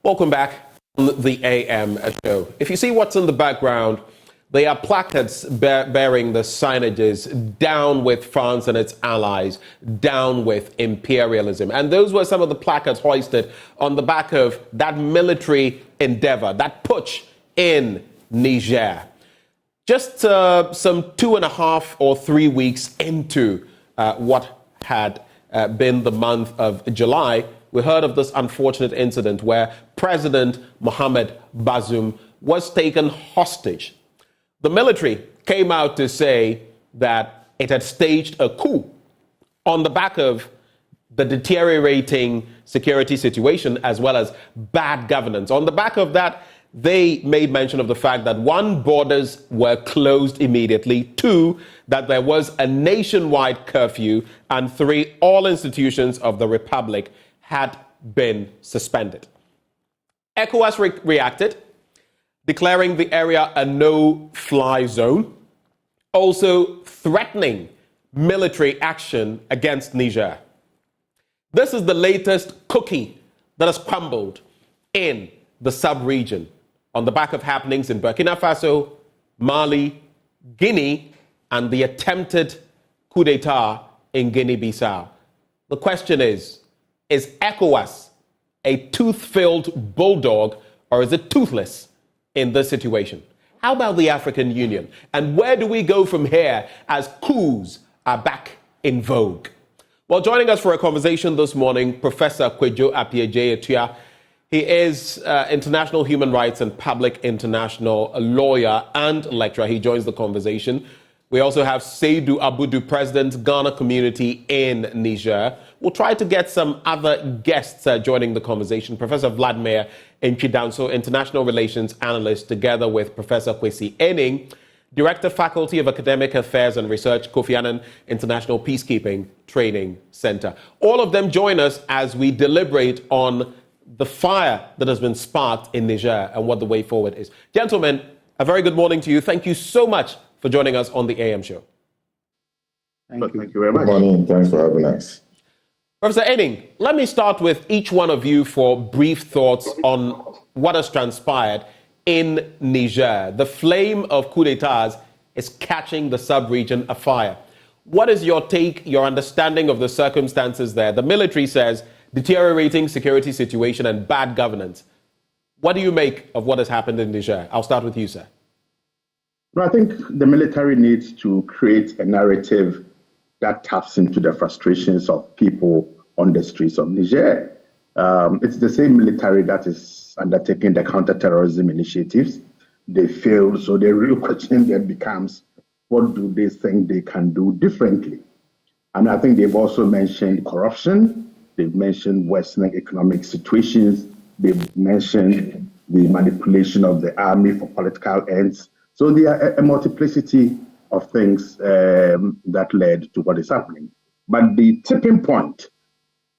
Welcome back on the AM show. If you see what's in the background, they are placards bearing the signages, "Down with France and its allies, down with imperialism." And those were some of the placards hoisted on the back of that military endeavor, that putsch in Niger. Just some 2.5 or 3 weeks into what had been the month of July, we heard of this unfortunate incident where President Mohamed Bazoum was taken hostage. The military came out to say that it had staged a coup on the back of the deteriorating security situation as well as bad governance. On the back of that, they made mention of the fact that one, borders were closed immediately, two, that there was a nationwide curfew, and three, all institutions of the republic had been suspended. Ecowas reacted, declaring the area a no-fly zone, also threatening military action against Niger. This is the latest cookie that has crumbled in the sub-region on the back of happenings in Burkina Faso, Mali, Guinea, and the attempted coup d'etat in Guinea-Bissau. The question is ECOWAS a tooth-filled bulldog, or is it toothless in this situation? How about the African Union? And where do we go from here as coups are back in vogue? Well, joining us for a conversation this morning, Professor Kwadwo Appiagyei-Atua. He is international human rights and public international lawyer and lecturer. He joins the conversation. We also have Seydou Abudu, President, Ghana Community in Niger. We'll try to get some other guests joining the conversation. Professor Vladimir Ntwidanso, International Relations Analyst, together with Professor Kwesi Enning, Director, Faculty of Academic Affairs and Research, Kofi Annan International Peacekeeping Training Center. All of them join us as we deliberate on the fire that has been sparked in Niger and what the way forward is. Gentlemen, a very good morning to you. Thank you so much for joining us on the AM show. Thank you very much. Good morning. Thanks for having us. Professor Enning, let me start with each one of you for brief thoughts on what has transpired in Niger. The flame of coup d'etats is catching the sub-region afire. What is your take, your understanding of the circumstances there? The military says deteriorating security situation and bad governance. What do you make of what has happened in Niger? I'll start with you, sir. I think the military needs to create a narrative that taps into the frustrations of people on the streets of Niger. It's the same military that is undertaking the counterterrorism initiatives. They failed, so the real question then becomes, what do they think they can do differently? And I think they've also mentioned corruption. They've mentioned worsening economic situations. They've mentioned the manipulation of the army for political ends. So there are a multiplicity of things that led to what is happening. But the tipping point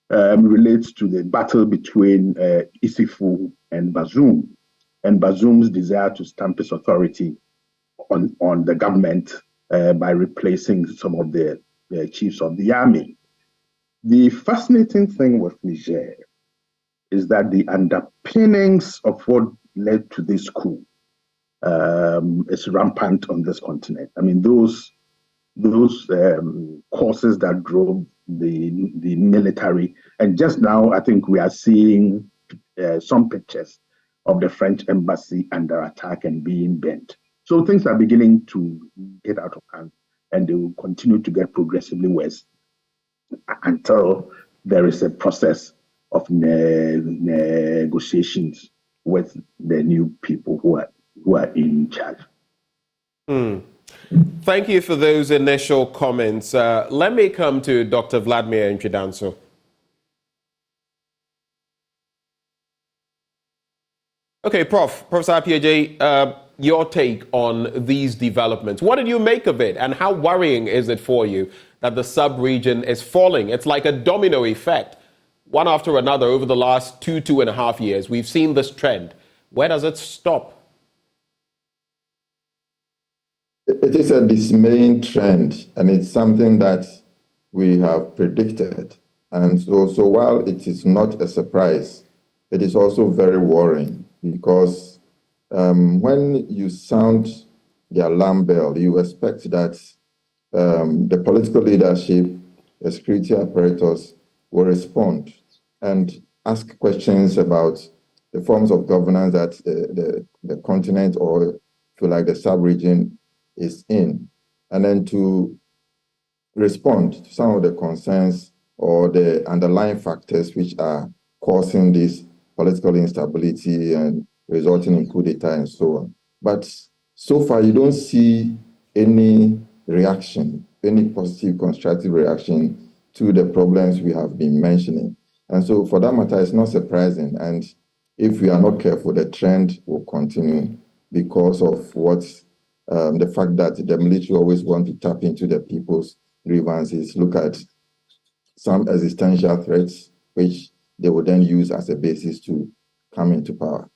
relates to the battle between Issoufou and Bazoum, and Bazoum's desire to stamp his authority on the government by replacing some of the chiefs of the army. The fascinating thing with Niger is that the underpinnings of what led to this coup is rampant on this continent. I mean, those causes that drove the military, and just now I think we are seeing some pictures of the French embassy under attack and being bent. So things are beginning to get out of hand, and they will continue to get progressively worse until there is a process of negotiations with the new people who are in charge. Thank you for those initial comments. Let me come to Dr. Vladimir Ntwidanso. Okay, Professor Appiagyei, your take on these developments. What did you make of it, and how worrying is it for you that the sub-region is falling? It's like a domino effect, one after another over the last 2.5 years. We've seen this trend. Where does it stop? It is a dismaying trend, and it's something that we have predicted. And so while it is not a surprise, it is also very worrying because when you sound the alarm bell, you expect that the political leadership, the security apparatus will respond and ask questions about the forms of governance that the continent or, if you like, the sub-region is in, and then to respond to some of the concerns or the underlying factors which are causing this political instability and resulting in coup d'etat and so on. But so far, you don't see any reaction, any positive, constructive reaction to the problems we have been mentioning. And so for that matter, it's not surprising. And if we are not careful, the trend will continue because of the fact that the military always want to tap into the people's grievances, look at some existential threats, which they would then use as a basis to come into power.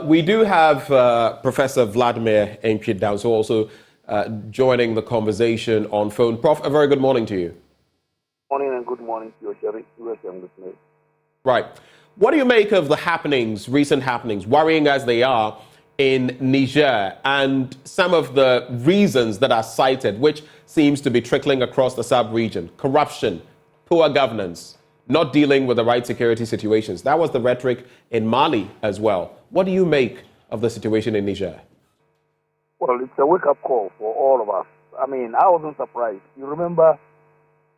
We do have Professor Vladimir Enchidauso also joining the conversation on phone. Prof, a very good morning to you. Morning and good morning to your listeners. Right. What do you make of the happenings, recent happenings, worrying as they are, in Niger, and some of the reasons that are cited, which seems to be trickling across the sub-region? Corruption, poor governance, not dealing with the right security situations. That was the rhetoric in Mali as well. What do you make of the situation in Niger? Well, it's a wake-up call for all of us. I mean, I wasn't surprised. You remember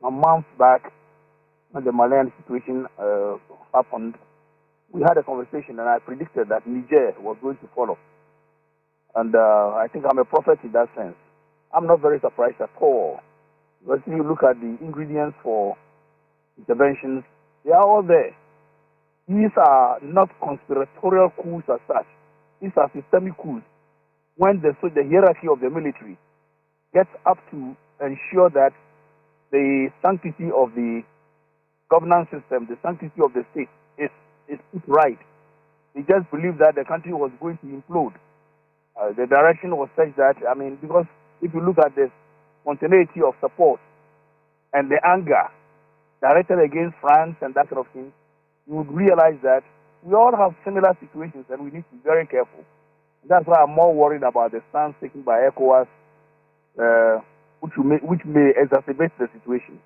a month back when the Malian situation happened, we had a conversation and I predicted that Niger was going to follow. And I think I'm a prophet in that sense. I'm not very surprised at all. But if you look at the ingredients for interventions, they are all there. These are not conspiratorial coups as such. These are systemic coups. When the hierarchy of the military gets up to ensure that the sanctity of the governance system, the sanctity of the state is put right. They just believed that the country was going to implode. The direction was such that, I mean, because if you look at the spontaneity of support and the anger directed against France and that kind of thing, you would realize that we all have similar situations and we need to be very careful. That's why I'm more worried about the stance taken by Ecowas, which may exacerbate the situation.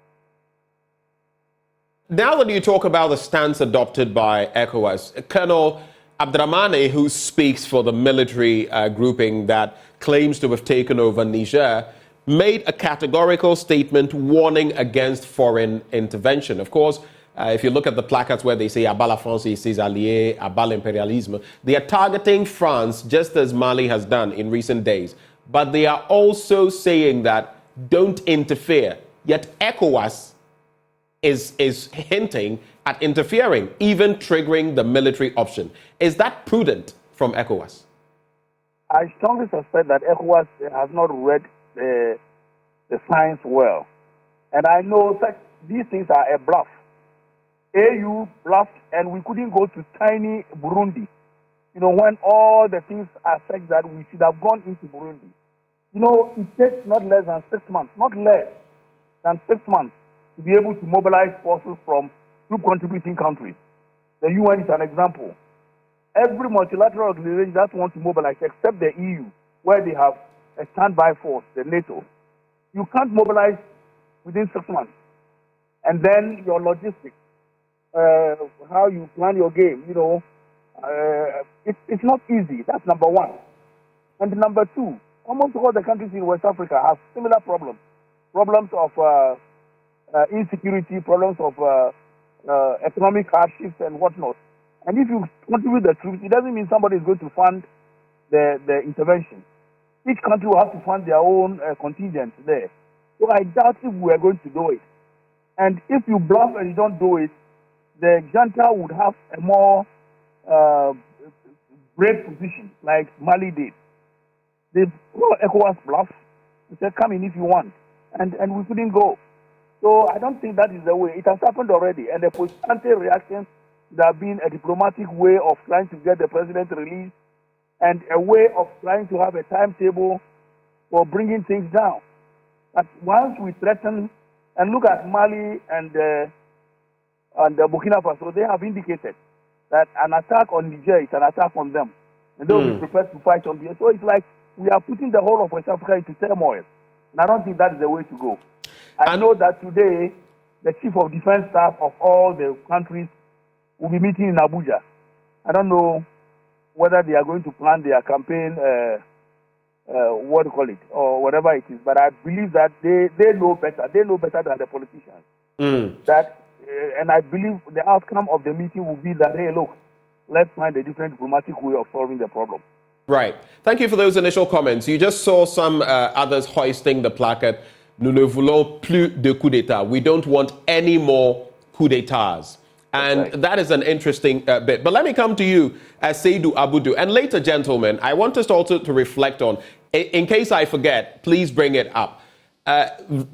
Now that you talk about the stance adopted by Ecowas, Colonel Abdrahmane, who speaks for the military grouping that claims to have taken over Niger, made a categorical statement warning against foreign intervention. Of course, if you look at the placards where they say "Abat la France et ses alliés, abat l'impérialisme," they are targeting France just as Mali has done in recent days. But they are also saying that don't interfere. Yet ECOWAS is hinting at interfering, even triggering the military option. Is that prudent from ECOWAS? I strongly suspect that ECOWAS has not read the science well. And I know that these things are a bluff. AU bluffed and we couldn't go to tiny Burundi. You know, when all the things are such that we should have gone into Burundi. You know, it takes not less than 6 months, not less than 6 months to be able to mobilize forces from two contributing countries. The UN is an example. Every multilateral organization that wants to mobilize, except the EU, where they have a standby force, the NATO, you can't mobilize within 6 months. And then your logistics, how you plan your game, you know, it's not easy. That's number one. And number two, almost all the countries in West Africa have similar problems. Problems of insecurity, problems of economic hardships and whatnot. And if you contribute the troops, it doesn't mean somebody is going to fund the intervention. Each country will have to fund their own contingent there. So I doubt if we are going to do it. And if you bluff and you don't do it, the junta would have a more brave position, like Mali did. They ECOWAS bluff. They said, come in if you want. And we couldn't go. So I don't think that is the way. It has happened already. And the post-ante reaction should have been a diplomatic way of trying to get the president released and a way of trying to have a timetable for bringing things down. But once we threaten, and look at Mali and and Burkina Faso, they have indicated that an attack on Niger is an attack on them. And they will be prepared to fight on Niger. So it's like we are putting the whole of West Africa into turmoil. And I don't think that is the way to go. I know that today, the Chief of Defense Staff of all the countries will be meeting in Abuja. I don't know whether they are going to plan their campaign, what do you call it, or whatever it is. But I believe that they know better. They know better than the politicians. And I believe the outcome of the meeting will be that, hey, look, let's find a different diplomatic way of solving the problem. Right. Thank you for those initial comments. You just saw some others hoisting the placard, "Nous ne voulons plus de coup d'etat." We don't want any more coup d'etats. And that is an interesting bit. But let me come to you, Seydou Abudu. And later, gentlemen, I want us also to reflect on, in case I forget, please bring it up.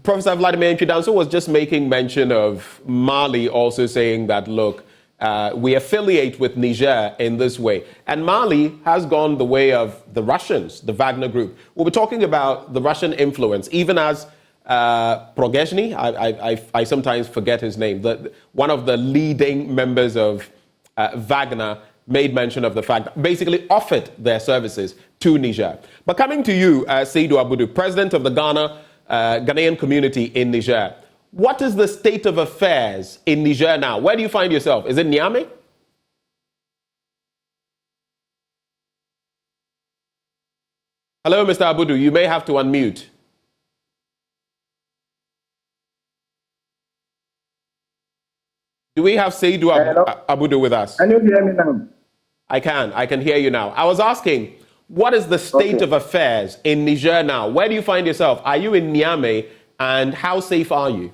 Professor Vladimir Nchidanso was just making mention of Mali also saying that, look, we affiliate with Niger in this way. And Mali has gone the way of the Russians, the Wagner group. We'll be talking about the Russian influence, even as Progezhny, I sometimes forget his name, one of the leading members of Wagner made mention of the fact that basically offered their services to Niger. But coming to you, Seydou Abudu, president of the Ghanaian community in Niger, what is the state of affairs in Niger now? Where do you find yourself? Is it Niamey? Hello, Mr. Abudu. You may have to unmute. Do we have Seydou Abudu with us? Can you hear me now? I can hear you now. I was asking, what is the state of affairs in Niger now? Where do you find yourself? Are you in Niamey, and how safe are you?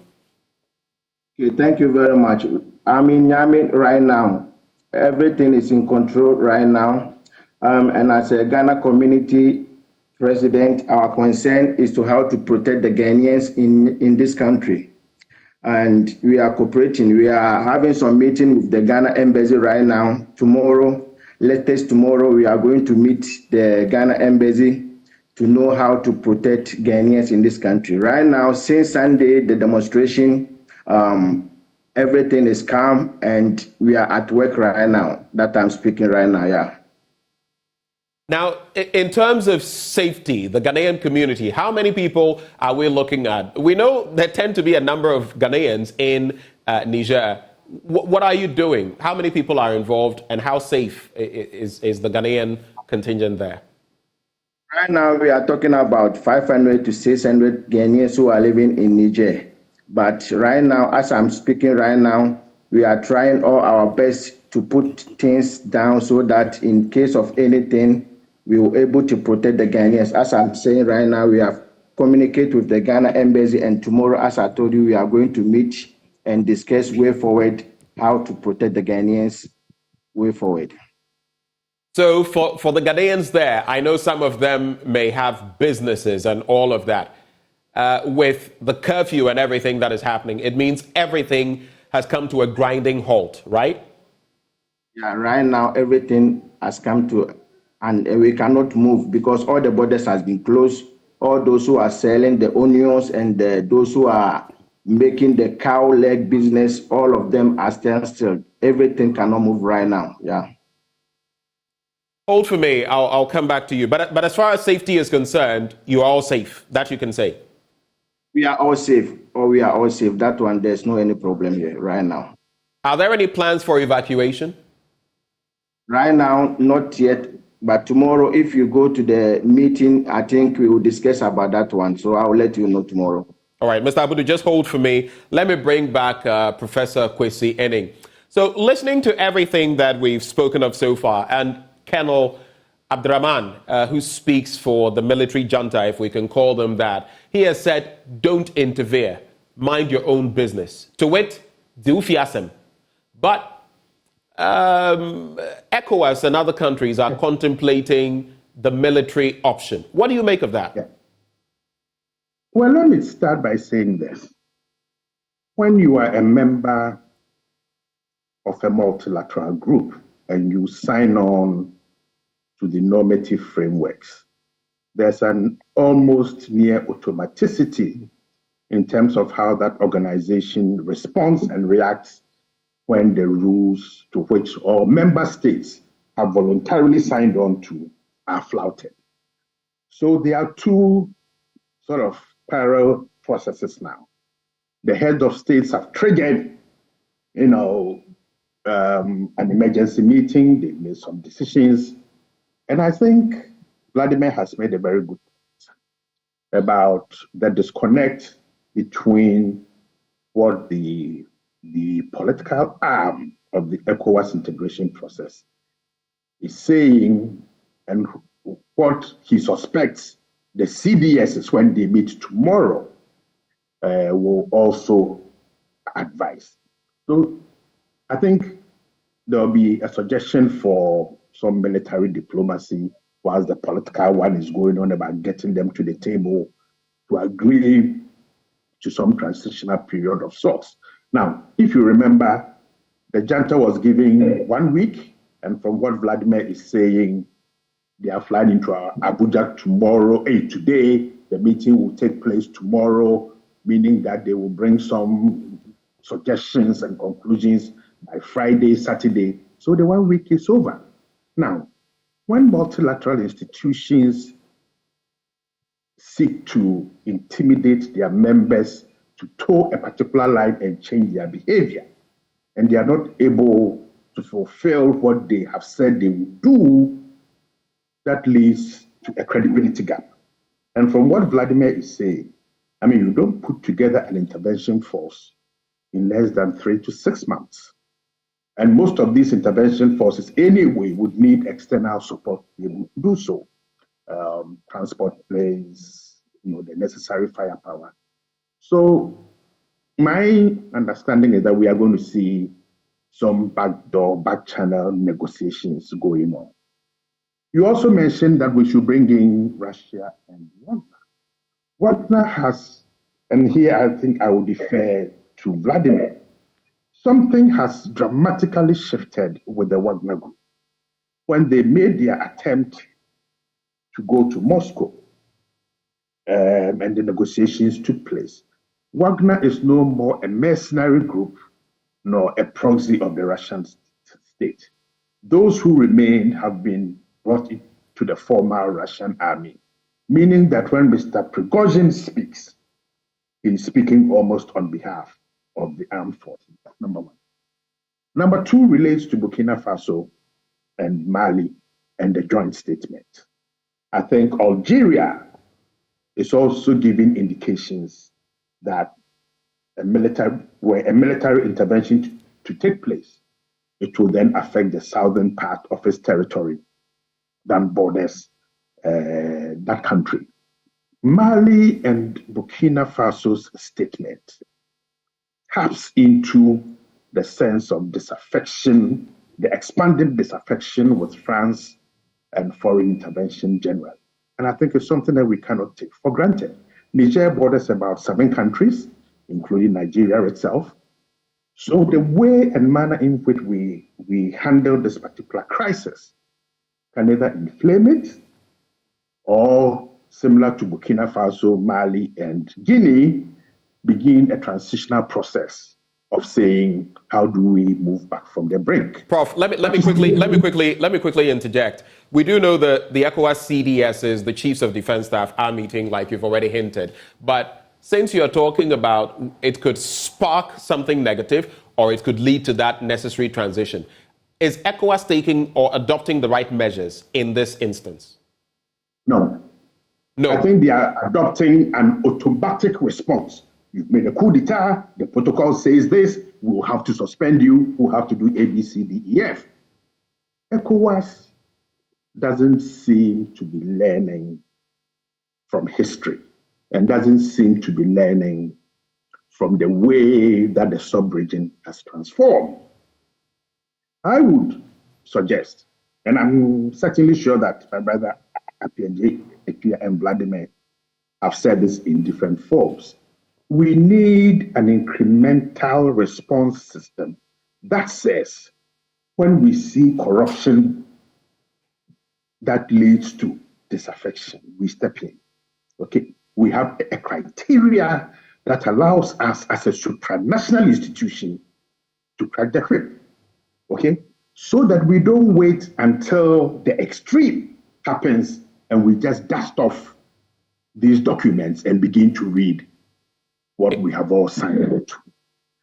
Okay, thank you very much. I'm in Niamey right now. Everything is in control right now. And as a Ghana community president, our concern is to how to protect the Ghanaians in this country. And we are cooperating. We are having some meeting with the Ghana embassy right now. Latest tomorrow, we are going to meet the Ghana embassy to know how to protect Ghanaians in this country. Right now, since Sunday, the demonstration, everything is calm, and we are at work right now. That I'm speaking right now, yeah. Now, in terms of safety, the Ghanaian community, how many people are we looking at? We know there tend to be a number of Ghanaians in Niger. What are you doing? How many people are involved, and how safe is the Ghanaian contingent there? Right now, we are talking about 500 to 600 Ghanaians who are living in Niger. But right now, as I'm speaking right now, we are trying all our best to put things down so that in case of anything, we were able to protect the Ghanaians. As I'm saying right now, we have communicated with the Ghana embassy, and tomorrow, as I told you, we are going to meet and discuss way forward how to protect the Ghanaians way forward. So for the Ghanaians there, I know some of them may have businesses and all of that. With the curfew and everything that is happening, it means everything has come to a grinding halt, right? Yeah, right now everything has come to, and we cannot move because all the borders has been closed. All those who are selling the onions and those who are making the cow leg business, all of them are still. Everything cannot move right now. Yeah. Hold for me. I'll come back to you. But as far as safety is concerned, you are all safe. That you can say. We are all safe. We are all safe. That one, there's no any problem here right now. Are there any plans for evacuation? Right now, not yet. But tomorrow, if you go to the meeting, I think we will discuss about that one. So I'll let you know tomorrow. All right, Mr. Abudu, just hold for me. Let me bring back Professor Kwesi Enning. So listening to everything that we've spoken of so far, and Colonel Abdurrahman, who speaks for the military junta, if we can call them that, he has said, don't interfere, mind your own business. To wit, Diufiasem. But Ecowas and other countries are contemplating the military option. What do you make of that? Yeah. Well, let me start by saying this. When you are a member of a multilateral group and you sign on to the normative frameworks, there's an almost near automaticity in terms of how that organization responds and reacts when the rules to which all member states have voluntarily signed on to are flouted. So there are two sort of parallel processes now. The heads of states have triggered, an emergency meeting. They've made some decisions. And I think Vladimir has made a very good point about the disconnect between what the political arm of the ECOWAS integration process is saying and what he suspects the CDSs, when they meet tomorrow, will also advise. So I think there'll be a suggestion for some military diplomacy whilst the political one is going on about getting them to the table to agree to some transitional period of sorts. Now, if you remember, the junta was giving 1 week, and from what Vladimir is saying, they are flying into Abuja tomorrow. Today, the meeting will take place tomorrow, meaning that they will bring some suggestions and conclusions by Friday, Saturday. So the 1 week is over. Now, when multilateral institutions seek to intimidate their members to toe a particular line and change their behavior, and they are not able to fulfill what they have said they will do, that leads to a credibility gap. And from what Vladimir is saying, you don't put together an intervention force in less than 3 to 6 months. And most of these intervention forces anyway would need external support to be able to do so. Transport planes, the necessary firepower. So my understanding is that we are going to see some back channel negotiations going on. You also mentioned that we should bring in Russia and Wagner. Wagner has, and here I think I will defer to Vladimir, something has dramatically shifted with the Wagner group. When they made their attempt to go to Moscow and the negotiations took place, Wagner is no more a mercenary group nor a proxy of the Russian state. Those who remain have been brought into the former Russian army, meaning that when Mr. Prigozhin speaks, he's speaking almost on behalf of the armed forces. That's number one. Number two relates to Burkina Faso and Mali and the joint statement. I think Algeria is also giving indications that a military intervention to take place, it will then affect the southern part of its territory that borders that country. Mali and Burkina Faso's statement taps into the sense of disaffection, the expanded disaffection with France and foreign intervention generally. And I think it's something that we cannot take for granted. Niger borders about 7 countries, including Nigeria itself. So the way and manner in which we handle this particular crisis can either inflame it or, similar to Burkina Faso, Mali, and Guinea, begin a transitional process of saying, how do we move back from the brink? Prof, let me quickly interject. We do know that the ECOWAS CDSs, the chiefs of defense staff, are meeting, like you've already hinted. But since you're talking about it could spark something negative or it could lead to that necessary transition, is ECOWAS taking or adopting the right measures in this instance? No. I think they are adopting an automatic response. You've made a coup d'etat, the protocol says this, we'll have to suspend you, we'll have to do A, B, C, D, E, F. ECOWAS doesn't seem to be learning from history and doesn't seem to be learning from the way that the sub-region has transformed. I would suggest, and I'm certainly sure that my brother Apia and Vladimir have said this in different forms, we need an incremental response system that says when we see corruption that leads to disaffection, we step in. Okay, we have a criteria that allows us as a supranational institution to crack the whip, okay? So that we don't wait until the extreme happens and we just dust off these documents and begin to read what we have all signed up to.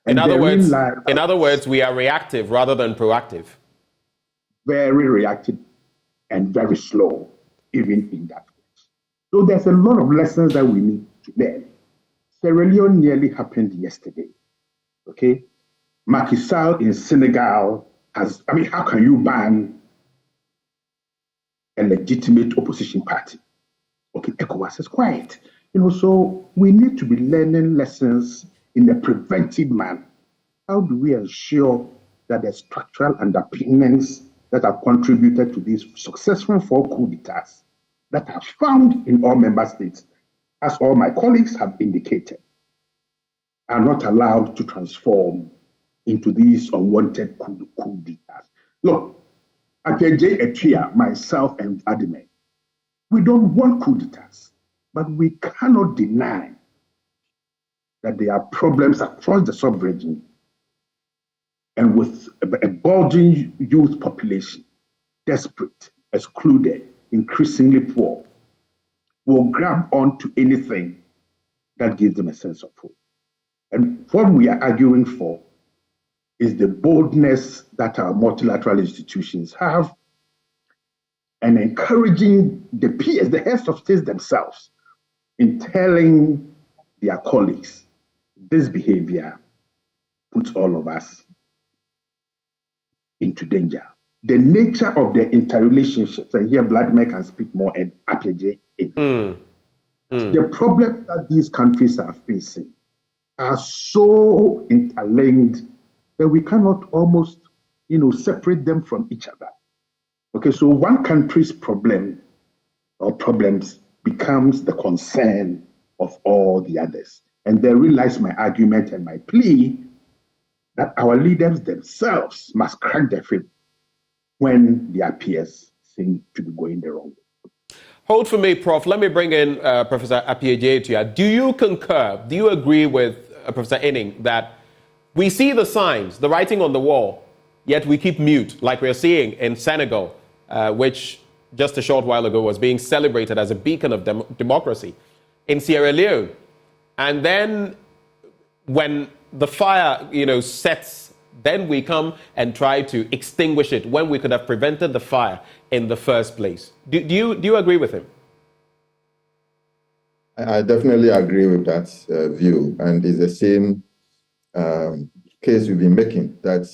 In other words, we are reactive rather than proactive. Very reactive and very slow, even in that way. So there's a lot of lessons that we need to learn. Sierra Leone nearly happened yesterday. Okay? Macky Sall in Senegal how can you ban a legitimate opposition party? Okay, Ecowas is quiet. So we need to be learning lessons in a preventive manner. How do we ensure that the structural underpinnings that have contributed to these successful 4 coup d'etats that are found in all member states, as all my colleagues have indicated, are not allowed to transform into these unwanted coup d'etats? Look, Akeje Etia, myself, and Adime, we don't want coup d'etats, but we cannot deny that there are problems across the sub-region and with a bulging youth population, desperate, excluded, increasingly poor, will grab onto anything that gives them a sense of hope. And what we are arguing for is the boldness that our multilateral institutions have and encouraging the peers, the heads of states themselves, in telling their colleagues, this behavior puts all of us into danger. The nature of the interrelationships, and here Vladimir can speak more, and Apeje. The problems that these countries are facing are so interlinked that we cannot almost, separate them from each other. Okay, so one country's problem or problems becomes the concern of all the others. And therein lies my argument and my plea that our leaders themselves must crack their whip when their peers seem to be going the wrong way. Hold for me, Prof. Let me bring in Professor Appiagyei. Do you concur, do you agree with Professor Enning that we see the signs, the writing on the wall, yet we keep mute, like we're seeing in Senegal, which just a short while ago was being celebrated as a beacon of democracy, in Sierra Leone? And then when the fire, sets, then we come and try to extinguish it when we could have prevented the fire in the first place. Do you agree with him? I definitely agree with that view, and it's the same case we've been making. That,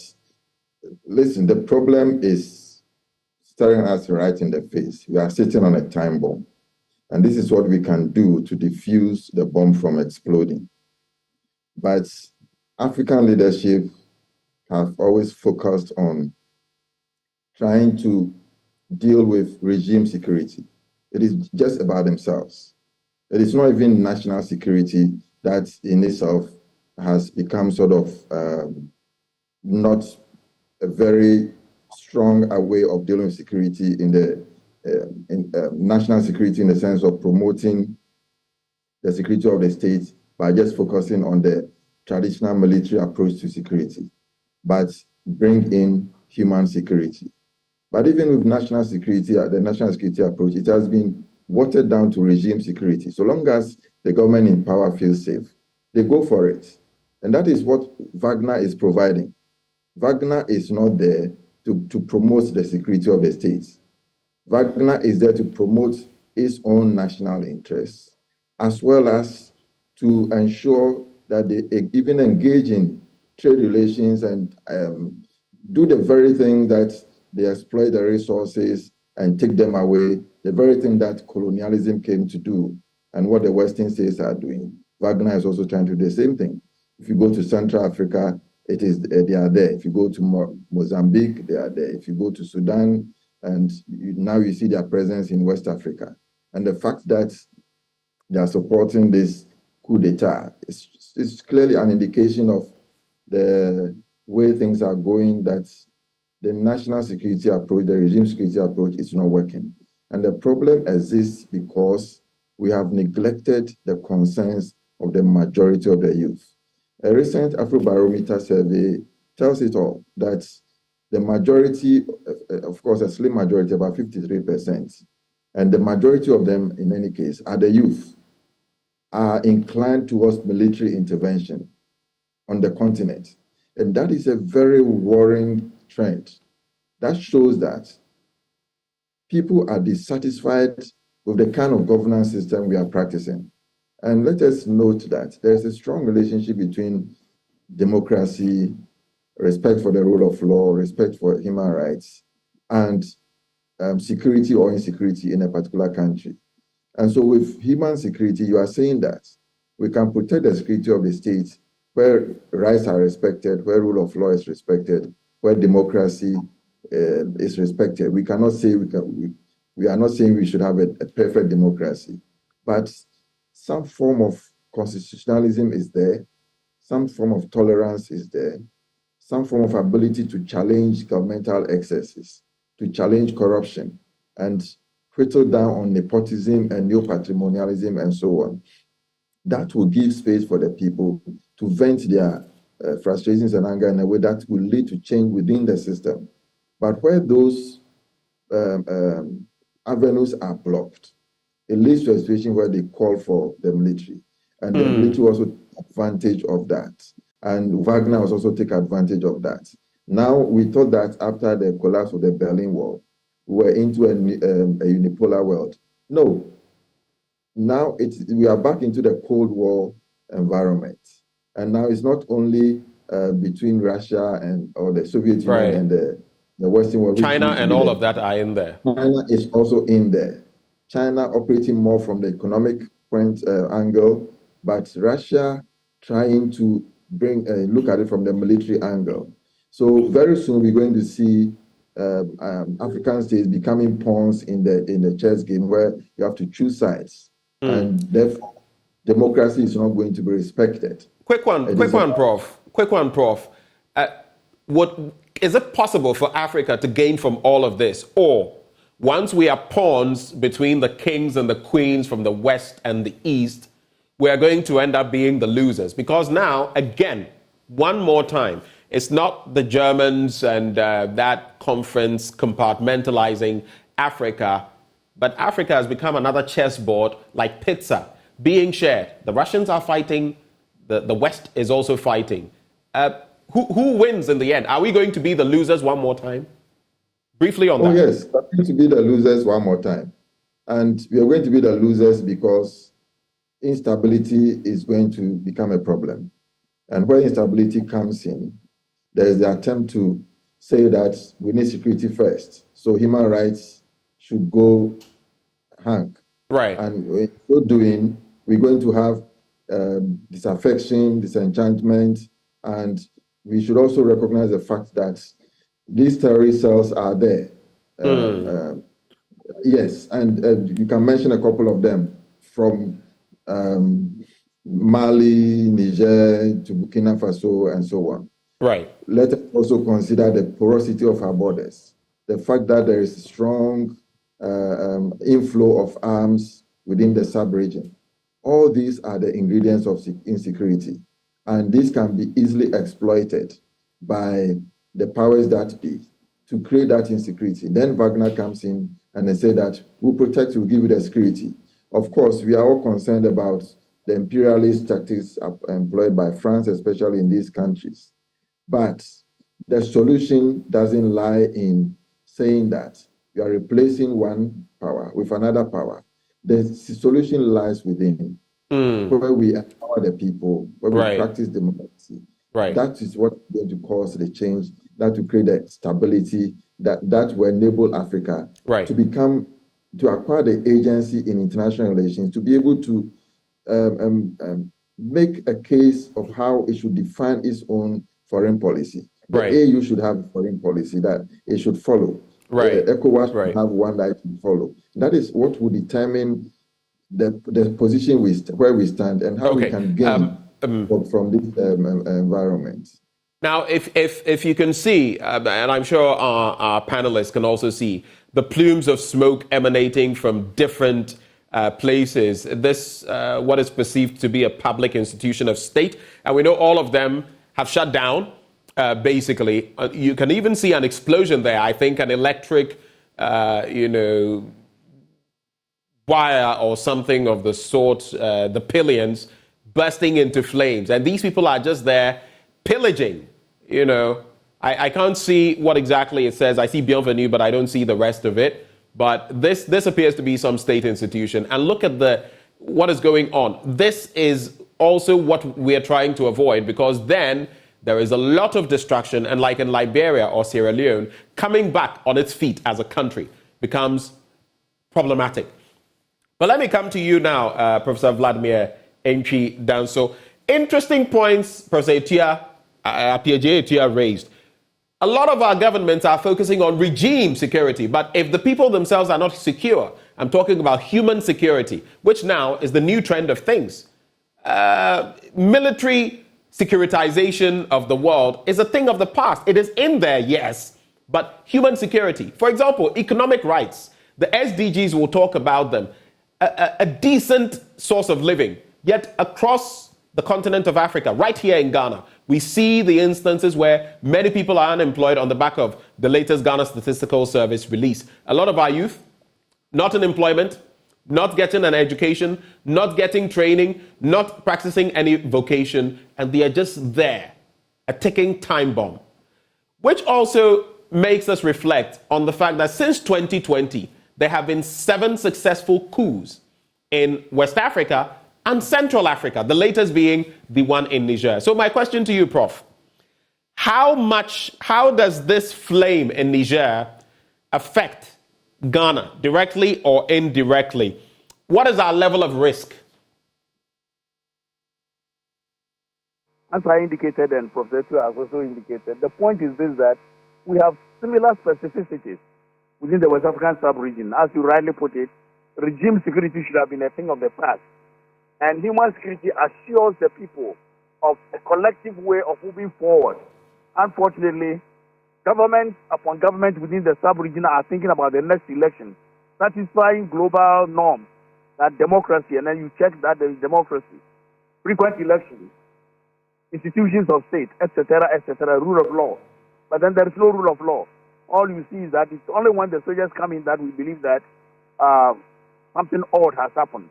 listen, the problem is staring us right in the face. We are sitting on a time bomb, and this is what we can do to defuse the bomb from exploding. But African leadership have always focused on trying to deal with regime security. It is just about themselves. It is not even national security that in itself has become sort of not a very strong way of dealing with security in the national security, in the sense of promoting the security of the state by just focusing on the traditional military approach to security, but bring in human security. But even with national security, the national security approach, it has been watered down to regime security. So long as the government in power feels safe, they go for it. And that is what Wagner is providing. Wagner is not there to promote the security of the states. Wagner is there to promote its own national interests, as well as to ensure that they even engage in trade relations and do the very thing that they exploit the resources and take them away, the very thing that colonialism came to do and what the Western states are doing. Wagner is also trying to do the same thing. If you go to Central Africa, they are there. If you go to Mozambique, they are there. If you go to Sudan, and now you see their presence in West Africa. And the fact that they are supporting this coup d'etat is clearly an indication of the way things are going, that the national security approach, the regime security approach is not working. And the problem exists because we have neglected the concerns of the majority of the youth. A recent Afrobarometer survey tells it all, that the majority, of course, a slim majority, about 53%, and the majority of them, in any case, are the youth, are inclined towards military intervention on the continent. And that is a very worrying trend. That shows that people are dissatisfied with the kind of governance system we are practicing. And let us note that there's a strong relationship between democracy, respect for the rule of law, respect for human rights, and security or insecurity in a particular country. And so with human security, you are saying that we can protect the security of the state where rights are respected, where rule of law is respected, where democracy is respected. We cannot say we are not saying we should have a perfect democracy, but some form of constitutionalism is there, some form of tolerance is there, some form of ability to challenge governmental excesses, to challenge corruption, and whittle down on nepotism and neo-patrimonialism and so on. That will give space for the people to vent their frustrations and anger in a way that will lead to change within the system. But where those avenues are blocked, it leads to a situation where they call for the military. And the military also take advantage of that. And Wagner was also take advantage of that. Now, we thought that after the collapse of the Berlin Wall, we were into a unipolar world. No. Now we are back into the Cold War environment. And now it's not only between Russia or the Soviet Union and the Western world. China and all of that are in there. China is also in there. China operating more from the economic point angle, but Russia trying to look at it from the military angle. So very soon we're going to see African states becoming pawns in the chess game where you have to choose sides, and therefore democracy is not going to be respected. Quick one, Prof. Is it possible for Africa to gain from all of this, or once we are pawns between the kings and the queens from the West and the East, we are going to end up being the losers? Because now, again, one more time, it's not the Germans and that conference compartmentalizing Africa, but Africa has become another chessboard like pizza being shared. The Russians are fighting, the West is also fighting. Who wins in the end? Are we going to be the losers one more time? Briefly on that. Oh, yes, we're going to be the losers one more time. And we are going to be the losers because instability is going to become a problem. And where instability comes in, there is the attempt to say that we need security first. So human rights should go hang. Right. And in so doing, we're going to have disaffection, disenchantment, and we should also recognize the fact that these terrorist cells are there. Yes, and you can mention a couple of them from Mali, Niger, to Burkina Faso, and so on. Right. Let us also consider the porosity of our borders, the fact that there is strong inflow of arms within the sub-region. All these are the ingredients of insecurity, and this can be easily exploited by the powers that be to create that insecurity. Then Wagner comes in and they say that we'll protect you, we'll give you the security. Of course, we are all concerned about the imperialist tactics employed by France, especially in these countries. But the solution doesn't lie in saying that you are replacing one power with another power. The solution lies within, where we empower the people, where we practice democracy. Right. That is what is going to cause the change, that will create the stability, that will enable Africa to acquire the agency in international relations, to be able to make a case of how it should define its own foreign policy. The AU should have a foreign policy that it should follow. Ecowas should have one that it should follow. That is what will determine the position where we stand and how we can gain from this environment. Now, if you can see, and I'm sure our panelists can also see, the plumes of smoke emanating from different places, this, what is perceived to be a public institution of state, and we know all of them have shut down. basically. You can even see an explosion there. I think an electric, wire or something of the sort, the pillions bursting into flames. And these people are just there pillaging, I can't see what exactly it says. I see bienvenue, but I don't see the rest of it. But this appears to be some state institution. And look at what is going on. This is also what we are trying to avoid, because then there is a lot of destruction. And like in Liberia or Sierra Leone, coming back on its feet as a country becomes problematic. But let me come to you now, Professor Vladimir Nchi Danso. Interesting points Professor Etia raised. A lot of our governments are focusing on regime security, but if the people themselves are not secure, I'm talking about human security, which now is the new trend of things. Military securitization of the world is a thing of the past. It is in there, yes, but human security. For example, economic rights. The SDGs will talk about them. A decent source of living. Yet across the continent of Africa, right here in Ghana, we see the instances where many people are unemployed on the back of the latest Ghana Statistical Service release. A lot of our youth, not in employment, not getting an education, not getting training, not practicing any vocation, and they are just there, a ticking time bomb. Which also makes us reflect on the fact that since 2020, there have been 7 successful coups in West Africa and Central Africa, the latest being the one in Niger. So my question to you, Prof, how does this flame in Niger affect Ghana, directly or indirectly? What is our level of risk? As I indicated, and Professor Tu has also indicated, the point is this, that we have similar specificities within the West African sub-region. As you rightly put it, regime security should have been a thing of the past. And human security assures the people of a collective way of moving forward. Unfortunately, government upon government within the sub-region are thinking about the next election, satisfying global norms, that democracy, and then you check that there is democracy, frequent elections, institutions of state, etc., rule of law. But then there is no rule of law. All you see is that it's only when the soldiers come in that we believe that something odd has happened.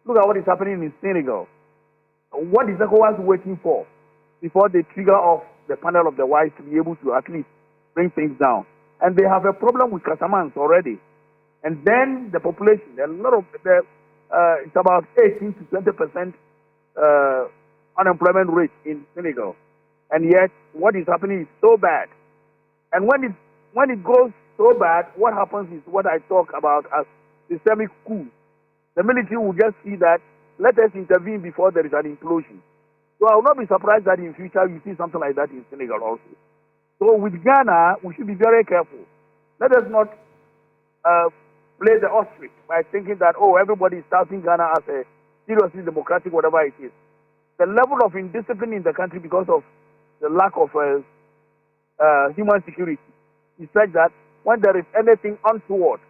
Look at what is happening in Senegal. What is Ecowas waiting for before they trigger off the panel of the wise to be able to at least bring things down? And they have a problem with Casamance already. And then the population, a lot of it's about 18 to 20% unemployment rate in Senegal. And yet, what is happening is so bad. And when it goes so bad, what happens is what I talk about as systemic coup. The military will just see that, let us intervene before there is an implosion. So I will not be surprised that in future you see something like that in Senegal also. So with Ghana, we should be very careful. Let us not play the ostrich by thinking that, everybody is touting Ghana as a seriously democratic, whatever it is. The level of indiscipline in the country because of the lack of human security is such that when there is anything untoward,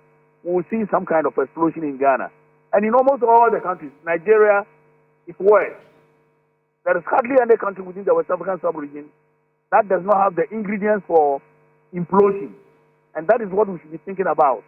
we will see some kind of explosion in Ghana. And in almost all the countries, Nigeria is worse. There is hardly any country within the West African sub-region that does not have the ingredients for implosion. And that is what we should be thinking about.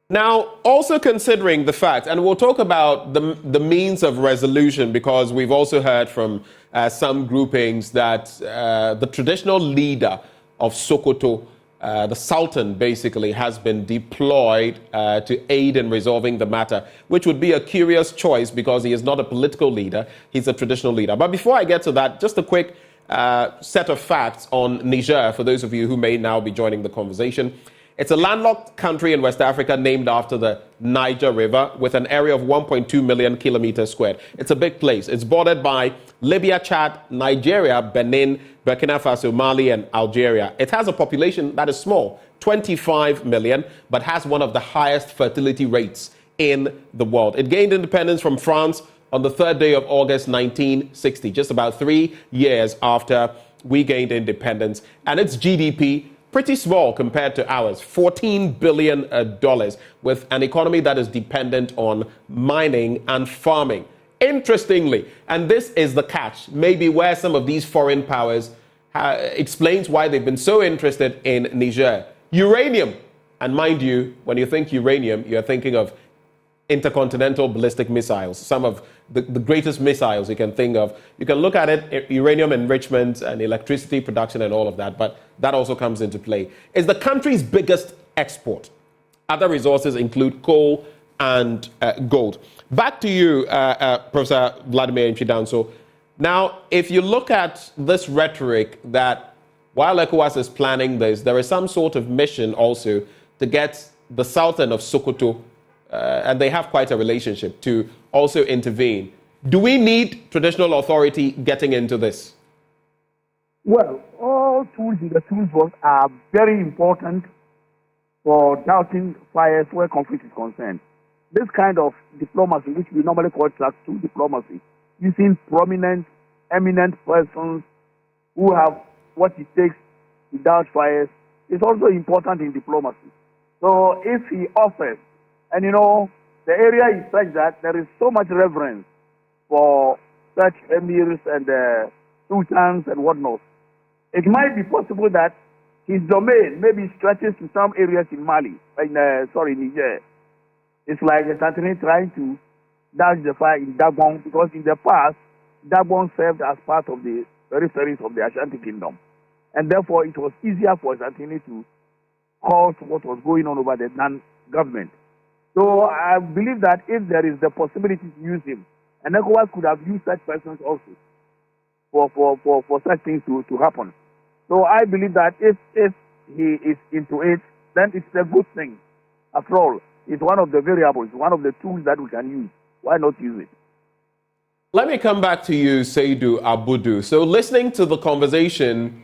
Now, also considering the fact, and we'll talk about the means of resolution, because we've also heard from some groupings that the traditional leader of Sokoto, the Sultan, basically has been deployed to aid in resolving the matter, which would be a curious choice because he is not a political leader, he's a traditional leader. But before I get to that, just a quick set of facts on Niger, for those of you who may now be joining the conversation. It's a landlocked country in West Africa named after the Niger River with an area of 1.2 million kilometers squared. It's a big place. It's bordered by Libya, Chad, Nigeria, Benin, Burkina Faso, Mali, and Algeria. It has a population that is small, 25 million, but has one of the highest fertility rates in the world. It gained independence from France on the 3rd day of August 1960, just about 3 years after we gained independence. And its GDP, pretty small compared to ours, $14 billion, with an economy that is dependent on mining and farming. Interestingly, and this is the catch, maybe where some of these foreign powers explains why they've been so interested in Niger. Uranium. And mind you, when you think uranium, you're thinking of intercontinental ballistic missiles, some of the greatest missiles you can think of. You can look at it, uranium enrichment and electricity production and all of that, but that also comes into play. It's the country's biggest export. Other resources include coal and gold. Back to you, Professor Vladimir Nchidanso. Now, if you look at this rhetoric that while ECOWAS is planning this, there is some sort of mission also to get the Sultan of Sokoto, and they have quite a relationship, to also intervene. Do we need traditional authority getting into this? Well, all tools in the toolbox are very important for doubting fires where conflict is concerned. This kind of diplomacy, which we normally call class 2 diplomacy, using prominent, eminent persons who have what it takes to doubt fires, is also important in diplomacy. So if he offers, and the area is such that there is so much reverence for such emirs and sultans and whatnot, it might be possible that his domain maybe stretches to some areas in Mali, Niger. It's like Santini trying to dash the fire in Dagbon, because in the past, Dagbon served as part of the peripheries of the Ashanti Kingdom. And therefore, it was easier for Santini to cause what was going on over the non-government. So I believe that if there is the possibility to use him, and ECOWAS could have used such persons also for such things to happen. So I believe that if he is into it, then it's a good thing. After all, it's one of the variables, one of the tools that we can use. Why not use it? Let me come back to you, Seydou Abudu. So listening to the conversation,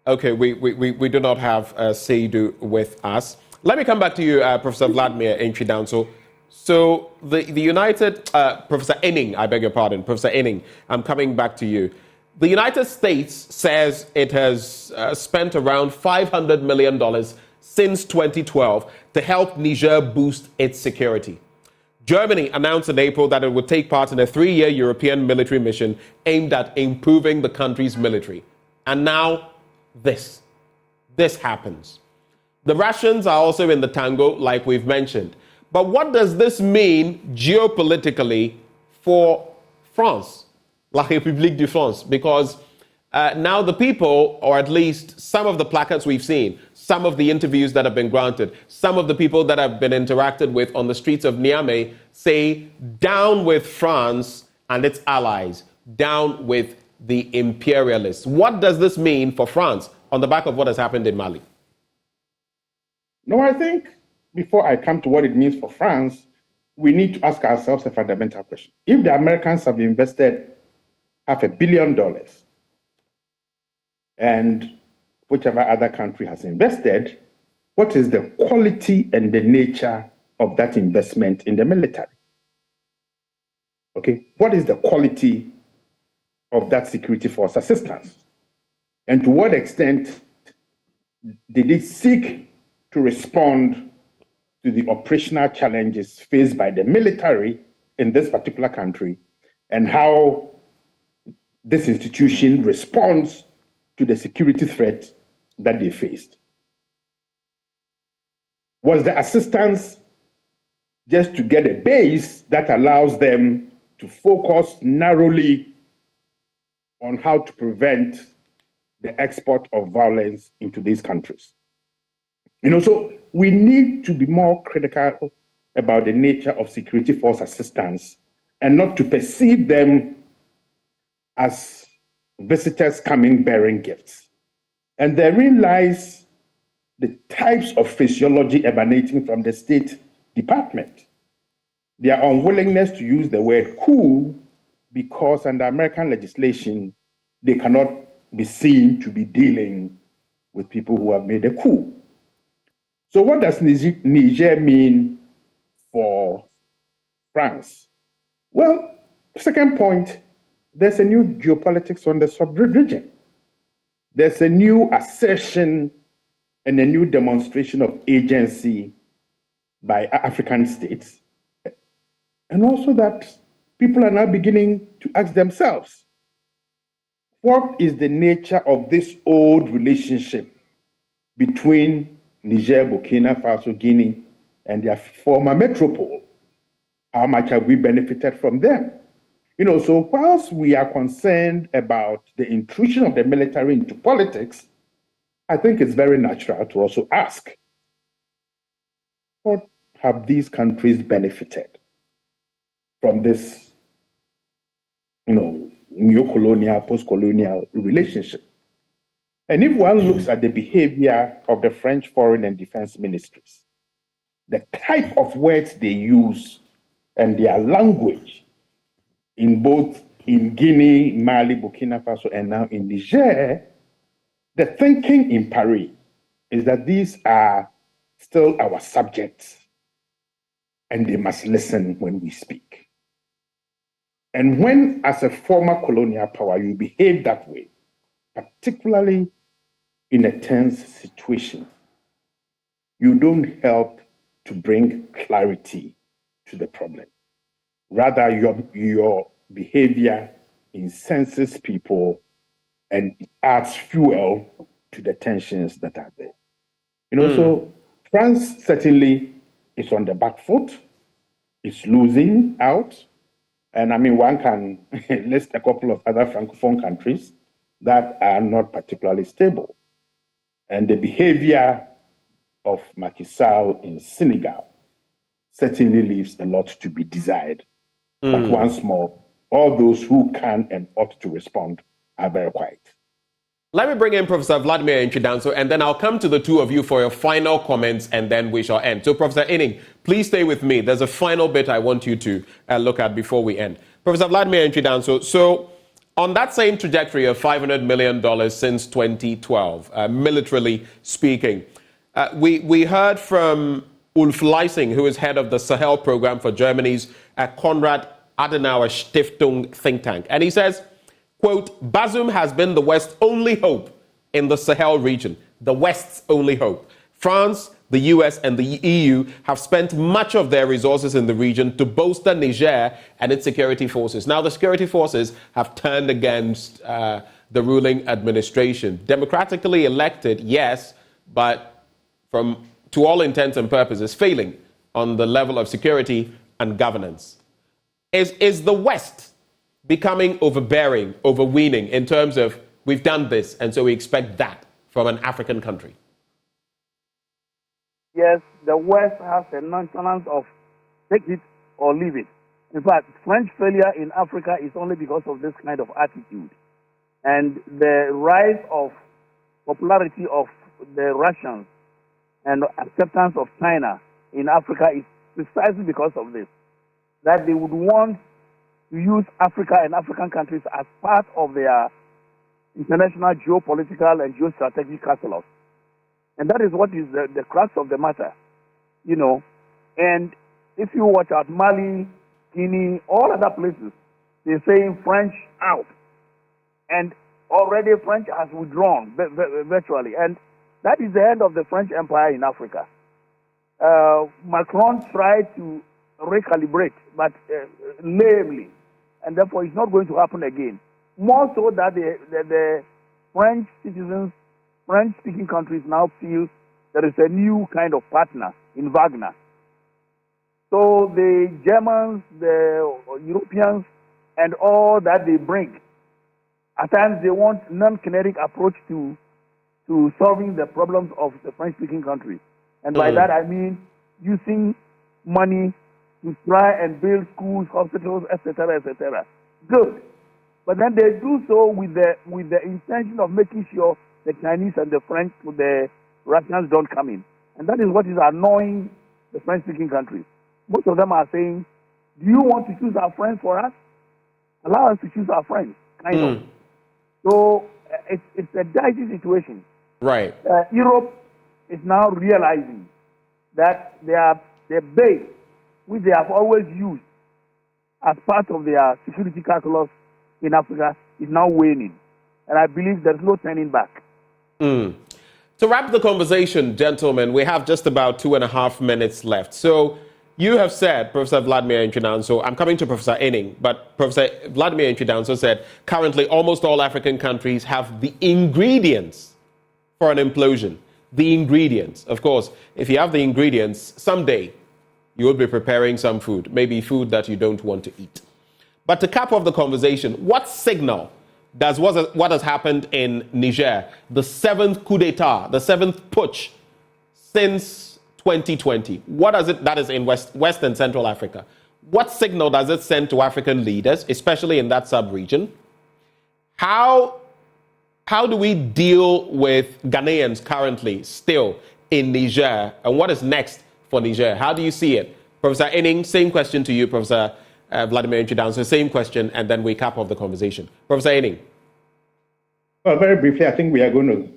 okay, we do not have Seydou with us. Let me come back to you, Professor Vladimir Nchidanso. So the United, Professor Enning, I beg your pardon, Professor Enning, I'm coming back to you. The United States says it has spent around $500 million since 2012 to help Niger boost its security. Germany announced in April that it would take part in a 3-year European military mission aimed at improving the country's military. And now this happens. The Russians are also in the tango, like we've mentioned. But what does this mean geopolitically for France, La République de France? Because now the people, or at least some of the placards we've seen, some of the interviews that have been granted, some of the people that have been interacted with on the streets of Niamey say, down with France and its allies, down with the imperialists. What does this mean for France on the back of what has happened in Mali? No, I think before I come to what it means for France, we need to ask ourselves a fundamental question. If the Americans have invested $500 million and whichever other country has invested, what is the quality and the nature of that investment in the military? Okay, what is the quality of that security force assistance? And to what extent did it seek to respond to the operational challenges faced by the military in this particular country, and how this institution responds to the security threat that they faced? Was the assistance just to get a base that allows them to focus narrowly on how to prevent the export of violence into these countries? So we need to be more critical about the nature of security force assistance and not to perceive them as visitors coming bearing gifts. And therein lies the types of physiology emanating from the State Department. Their unwillingness to use the word coup because under American legislation, they cannot be seen to be dealing with people who have made a coup. So what does Niger mean for France? Well, second point, there's a new geopolitics on the sub-region. There's a new assertion and a new demonstration of agency by African states. And also that people are now beginning to ask themselves, what is the nature of this old relationship between Niger, Burkina Faso, Guinea, and their former metropole? How much have we benefited from them? So whilst we are concerned about the intrusion of the military into politics, I think it's very natural to also ask, what have these countries benefited from this, neo-colonial, post-colonial relationship? And if one looks at the behavior of the French foreign and defense ministries, the type of words they use and their language in Guinea, Mali, Burkina Faso, and now in Niger, the thinking in Paris is that these are still our subjects and they must listen when we speak. And when, as a former colonial power, you behave that way, particularly in a tense situation, you don't help to bring clarity to the problem. Rather, your behavior incenses people and adds fuel to the tensions that are there. So France certainly is on the back foot, it's losing out. And one can list a couple of other Francophone countries that are not particularly stable. And the behavior of Macky Sall in Senegal certainly leaves a lot to be desired. But once more, all those who can and ought to respond are very quiet. Let me bring in Professor Vladimir Nchidanso, and then I'll come to the two of you for your final comments, and then we shall end. So, Professor Inning, please stay with me. There's a final bit I want you to look at before we end. Professor Vladimir Nchidanso, so on that same trajectory of $500 million since 2012, militarily speaking, we heard from Ulf Leising, who is head of the Sahel program for Germany's Konrad Adenauer Stiftung think tank. And he says, quote, Bazoum has been the West's only hope in the Sahel region, the West's only hope. France, the US, and the EU have spent much of their resources in the region to bolster Niger and its security forces. Now, the security forces have turned against the ruling administration. Democratically elected, yes, but to all intents and purposes, failing on the level of security and governance. Is the West becoming overbearing, overweening in terms of we've done this and so we expect that from an African country? Yes, the West has a nonchalance of take it or leave it. In fact, French failure in Africa is only because of this kind of attitude. And the rise of popularity of the Russians and acceptance of China in Africa is precisely because of this. That they would want to use Africa and African countries as part of their international geopolitical and geostrategic catalog. And that is what is the crux of the matter, And if you watch out Mali, Guinea, all other places, they're saying French out. And already French has withdrawn virtually. And that is the end of the French Empire in Africa. Macron tried to recalibrate, but lamely. And therefore, it's not going to happen again. More so that the French citizens, French-speaking countries now feel there is a new kind of partner in Wagner. So the Germans, the Europeans, and all that they bring, at times they want non-kinetic approach to solving the problems of the French-speaking countries. And by that I mean using money to try and build schools, hospitals, etc., etc. Good. But then they do so with the intention of making sure the Chinese and the French, the Russians don't come in. And that is what is annoying the French-speaking countries. Most of them are saying, do you want to choose our friends for us? Allow us to choose our friends, kind of. So it's a dicey situation. Right. Europe is now realizing that their base, which they have always used as part of their security calculus in Africa, is now waning. And I believe there's no turning back. To wrap the conversation, gentlemen, we have just about 2.5 minutes left. So you have said, Professor Vladimir Nchidanso, I'm coming to Professor Inning, but Professor Vladimir Nchidanso said currently almost all African countries have the ingredients for an implosion. The ingredients. Of course, if you have the ingredients, someday you will be preparing some food, maybe food that you don't want to eat. But to cap off the conversation, what signal does what has happened in Niger, the 7th coup d'etat, the 7th putsch since 2020, what does it, that is in West and Central Africa, what signal does it send to African leaders, especially in that sub-region? How do we deal with Ghanaians currently still in Niger, and what is next for Niger? How do you see it? Professor Inning, same question to you, Professor Vladimir Nchidanso, same question, and then we cap off the conversation. Professor Inning. Well, very briefly, I think we are going to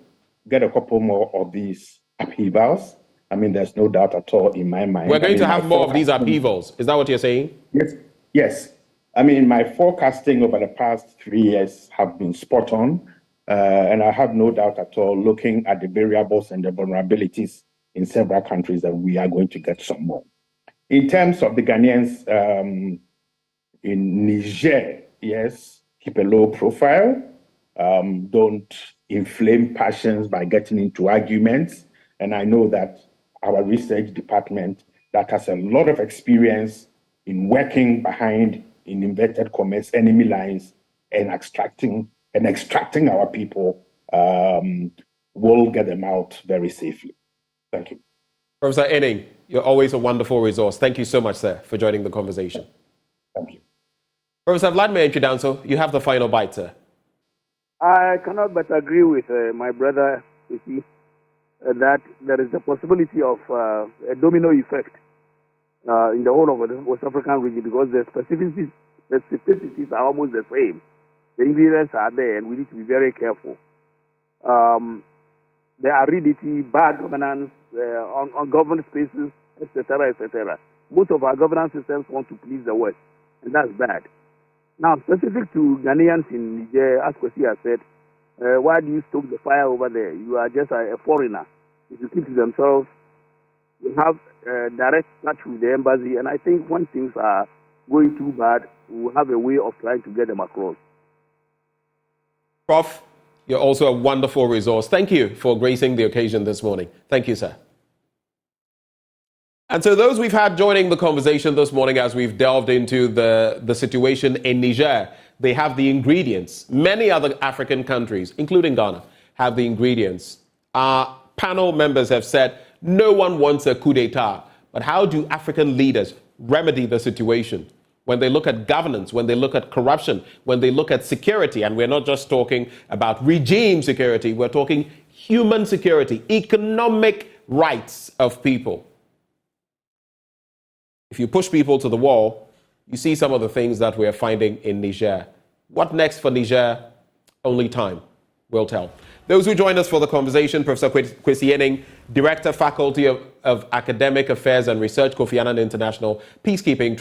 get a couple more of these upheavals. I mean, there's no doubt at all in my mind. We're going to have more of these upheavals. Is that what you're saying? Yes. I mean, my forecasting over the past 3 years have been spot on, and I have no doubt at all, looking at the variables and the vulnerabilities in several countries, that we are going to get some more. In terms of the Ghanaians, in Niger, yes, keep a low profile. Don't inflame passions by getting into arguments. And I know that our research department that has a lot of experience in working behind, in inverted commas, enemy lines and extracting our people will get them out very safely. Thank you. Professor Inning, you're always a wonderful resource. Thank you so much, sir, for joining the conversation. Thank you. Professor Vladimir Nchidanso, you have the final bite, sir. I cannot but agree with my brother, that there is a possibility of a domino effect in the whole of the West African region, because the specificities are almost the same. The ingredients are there, and we need to be very careful. The aridity, bad governance on government spaces, etc., etc. Most of our governance systems want to please the West, and that's bad. Now, specific to Ghanaians in Niger, as Kwesi has said, why do you stoke the fire over there? You are just a foreigner. If you keep to themselves, you have direct touch with the embassy, and I think when things are going too bad, we will have a way of trying to get them across. Prof, you're also a wonderful resource. Thank you for gracing the occasion this morning. Thank you, sir. And so those we've had joining the conversation this morning as we've delved into the situation in Niger, they have the ingredients. Many other African countries, including Ghana, have the ingredients. Our panel members have said no one wants a coup d'etat. But how do African leaders remedy the situation? When they look at governance, when they look at corruption, when they look at security, and we're not just talking about regime security, we're talking human security, economic rights of people. If you push people to the wall, you see some of the things that we're finding in Niger. What next for Niger? Only time will tell. Those who joined us for the conversation, Professor Kwesi Inning, Director, Faculty of Academic Affairs and Research, Kofi Annan International Peacekeeping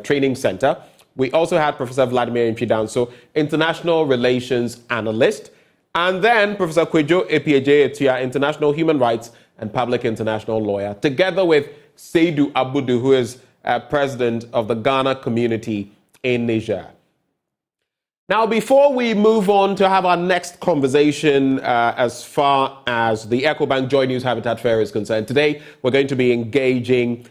Training Center. We also had Professor Vladimir Nchidanso, International Relations Analyst. And then Professor Kwejo Epieje-Etua, International Human Rights and Public International Lawyer, together with Seydou Abudu, who is president of the Ghana community in Niger. Now, before we move on to have our next conversation as far as the EcoBank JoyNews Habitat Fair is concerned, today we're going to be engaging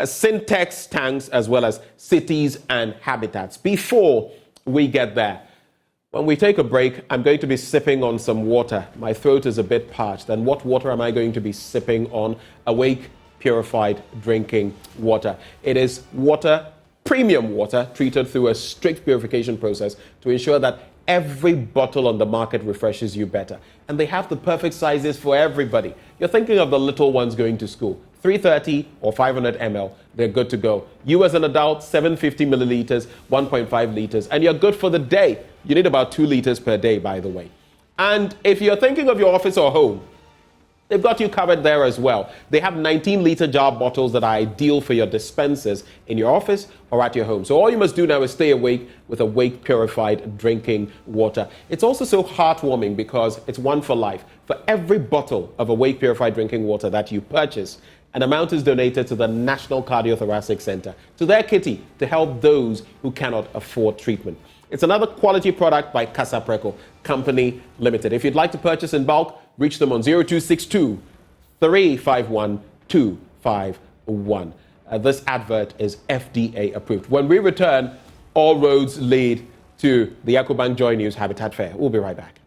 syntax tanks as well as cities and habitats. Before we get there, when we take a break, I'm going to be sipping on some water. My throat is a bit parched. And what water am I going to be sipping on? Awake, purified drinking water. It is water, premium water, treated through a strict purification process to ensure that every bottle on the market refreshes you better. And they have the perfect sizes for everybody. You're thinking of the little ones going to school. 330 or 500 ml, they're good to go. You as an adult, 750 milliliters, 1.5 liters, and you're good for the day. You need about 2 liters per day, by the way. And if you're thinking of your office or home, They've got you covered there as well. They have 19-liter jar bottles that are ideal for your dispensers in your office or at your home. So all you must do now is stay awake with Awake Purified Drinking Water. It's also so heartwarming because it's one for life. For every bottle of Awake Purified Drinking Water that you purchase, an amount is donated to the National Cardiothoracic Center, to their kitty, to help those who cannot afford treatment. It's another quality product by Casapreco Company Limited. If you'd like to purchase in bulk, reach them on 0262 351 251. This advert is FDA approved. When we return, all roads lead to the EcoBank JoyNews Habitat Fair. We'll be right back.